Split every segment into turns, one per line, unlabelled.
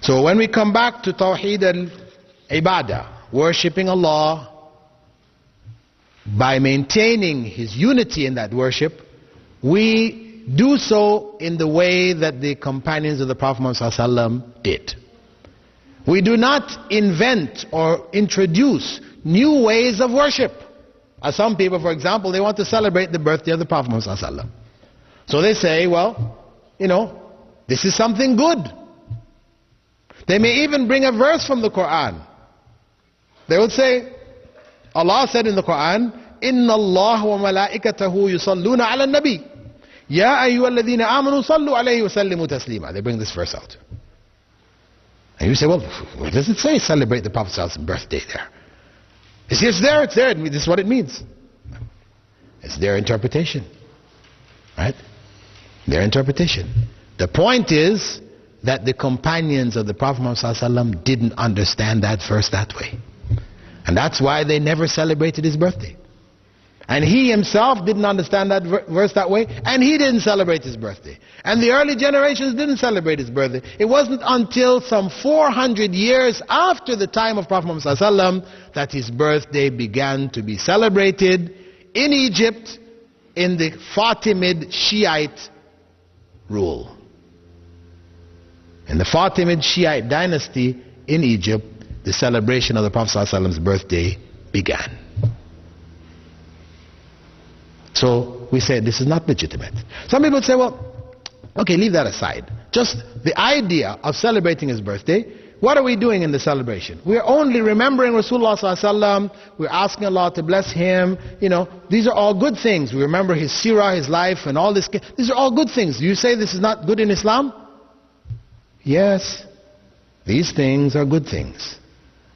So when we come back to Tawheed al-Ibadah, worshipping Allah by maintaining His unity in that worship, we do so in the way that the companions of the Prophet Muhammad ﷺ did. We do not invent or introduce new ways of worship. As some people, for example, they want to celebrate the birthday of the Prophet Muhammad ﷺ. So they say, well, this is something good. They may even bring a verse from the Quran. They would say, Allah said in the Quran, Inna Allah wa malaikatahu yusalluna ala nabi. Ya ayyuhalladhina amanu sallu alayhi wa sallimu taslima. They bring this verse out. And you say, well, what does it say? Celebrate the Prophet's birthday there. It's there, it's there. This is what it means. It's their interpretation. Right? Their interpretation. The point is that the companions of the Prophet ﷺ didn't understand that verse that way. And that's why they never celebrated his birthday. And he himself didn't understand that verse that way, and he didn't celebrate his birthday. And the early generations didn't celebrate his birthday. It wasn't until some 400 years after the time of Prophet Muhammad ﷺ that his birthday began to be celebrated in Egypt in the Fatimid Shiite rule. In the Fatimid Shiite dynasty in Egypt, the celebration of the Prophet ﷺ's birthday began. So we say this is not legitimate. Some people say, well, okay, leave that aside. Just the idea of celebrating his birthday, what are we doing in the celebration? We're only remembering Rasulullah ﷺ. We're asking Allah to bless him. These are all good things. We remember his seerah, his life, and all this. These are all good things. You say this is not good in Islam? Yes, these things are good things.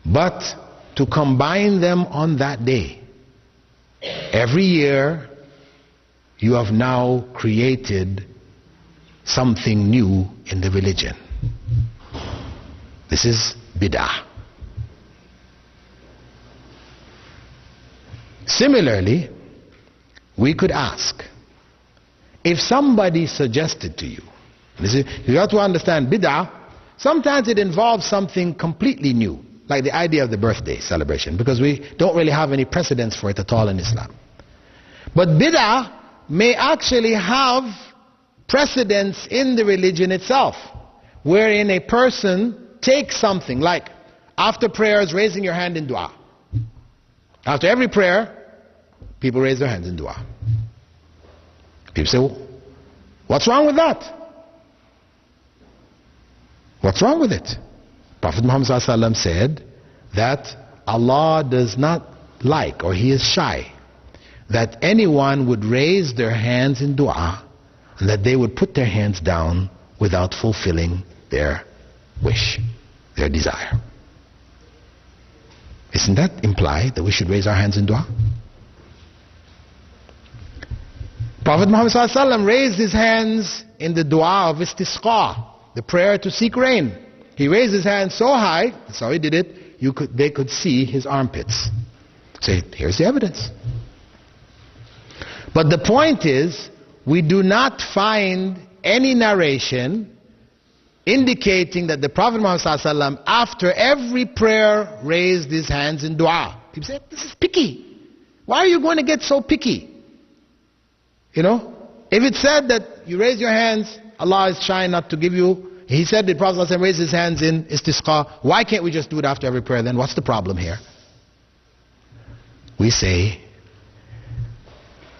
But to combine them on that day, every year, you have now created something new in the religion. This is bid'ah. Similarly, we could ask, if somebody suggested to you, you have to understand bid'ah, sometimes it involves something completely new, like the idea of the birthday celebration, because we don't really have any precedents for it at all in Islam. But bid'ah may actually have precedence in the religion itself, wherein a person takes something like, after prayers, raising your hand in dua. After every prayer, people raise their hands in dua. People say, well, what's wrong with that? What's wrong with it? Prophet Muhammad ﷺ said that Allah does not like, or he is shy, that anyone would raise their hands in dua and that they would put their hands down without fulfilling their wish, their desire. Isn't that imply that we should raise our hands in dua? Prophet Muhammad ﷺ raised his hands in the dua of istisqa, the prayer to seek rain. He raised his hands so high, that's how he did it, they could see his armpits. Say, here's the evidence. But the point is, we do not find any narration indicating that the Prophet Muhammad ﷺ, after every prayer, raised his hands in dua. People say, this is picky. Why are you going to get so picky? If it said that you raise your hands, Allah is shy not to give you. He said the Prophet ﷺ raised his hands in istisqa. Why can't we just do it after every prayer then? What's the problem here? We say,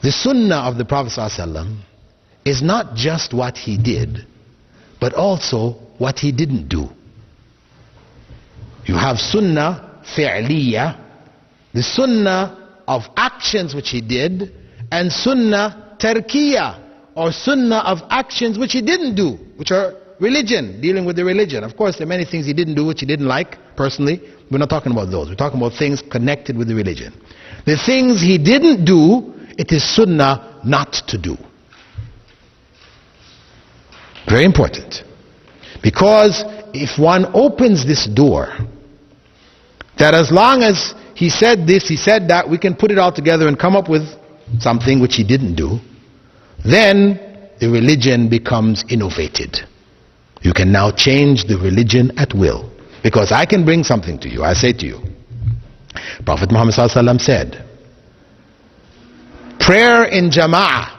the sunnah of the Prophet ﷺ is not just what he did, but also what he didn't do. You have sunnah fi'liya, the sunnah of actions which he did, and sunnah tarkiya, or sunnah of actions which he didn't do, which are religion, dealing with the religion. Of course, there are many things he didn't do which he didn't like personally. We're not talking about those. We're talking about things connected with the religion. The things he didn't do, it is sunnah not to do. Very important. Because if one opens this door, that as long as he said this, he said that, we can put it all together and come up with something which he didn't do, then the religion becomes innovated. You can now change the religion at will. Because I can bring something to you. I say to you, Prophet Muhammad ﷺ said, prayer in jama'ah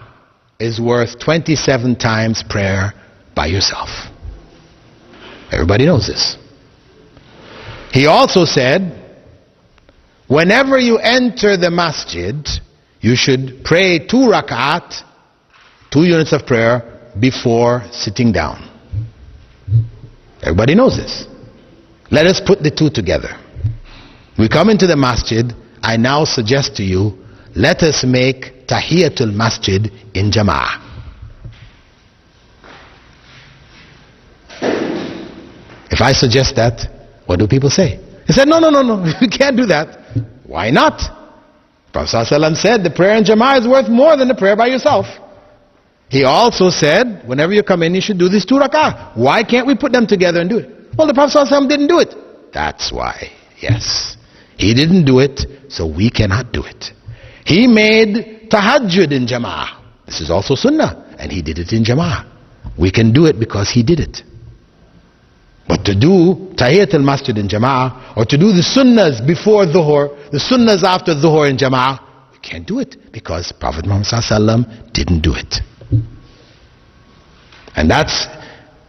is worth 27 times prayer by yourself. Everybody knows this. He also said, whenever you enter the masjid, you should pray 2 rak'at, 2 units of prayer, before sitting down. Everybody knows this. Let us put the two together. We come into the masjid, I now suggest to you, let us make tahiyatul masjid in jama'ah. If I suggest that, what do people say? He said, no, you can't do that. Why not? Prophet ﷺ said the prayer in jama'ah is worth more than the prayer by yourself. He also said, whenever you come in, you should do these 2 rak'ah. Why can't we put them together and do it? Well, the Prophet ﷺ didn't do it. That's why, yes. He didn't do it, so we cannot do it. He made tahajjud in jama'ah. This is also sunnah, and he did it in jama'ah. We can do it because he did it. But to do tahiyyat al-masjid in jama'ah, or to do the sunnahs before dhuhr, the sunnahs after dhuhr in jama'ah, we can't do it because Prophet Muhammad ﷺ didn't do it. And that's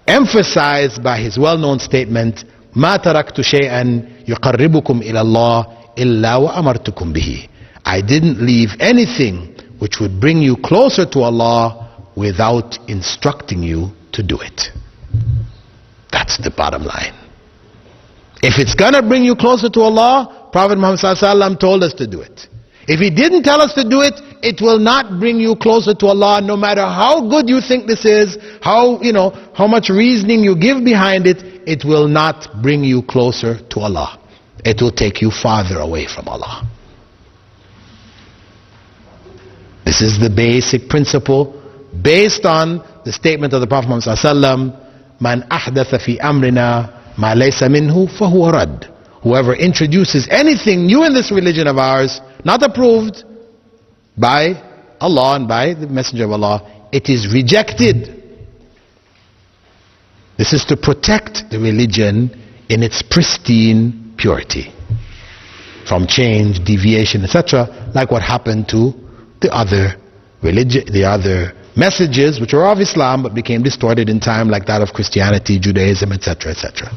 emphasized by his well-known statement, ما تركت شيئا يقربكم إلى الله إلا وأمرتكم به. I didn't leave anything which would bring you closer to Allah without instructing you to do it. That's the bottom line. If it's gonna bring you closer to Allah, Prophet Muhammad ﷺ told us to do it. If he didn't tell us to do it, it will not bring you closer to Allah, no matter how good you think this is, how much reasoning you give behind it, it will not bring you closer to Allah. It will take you farther away from Allah. This is the basic principle based on the statement of the Prophet Muhammad ﷺ, Man ahdatha fi amrina ma laysa minhu fahuwa rad. Whoever introduces anything new in this religion of ours, not approved by Allah and by the Messenger of Allah, it is rejected. This is to protect the religion in its pristine purity from change, deviation, etc., like what happened to the other messages which were of Islam but became distorted in time, like that of Christianity, Judaism, etc., etc.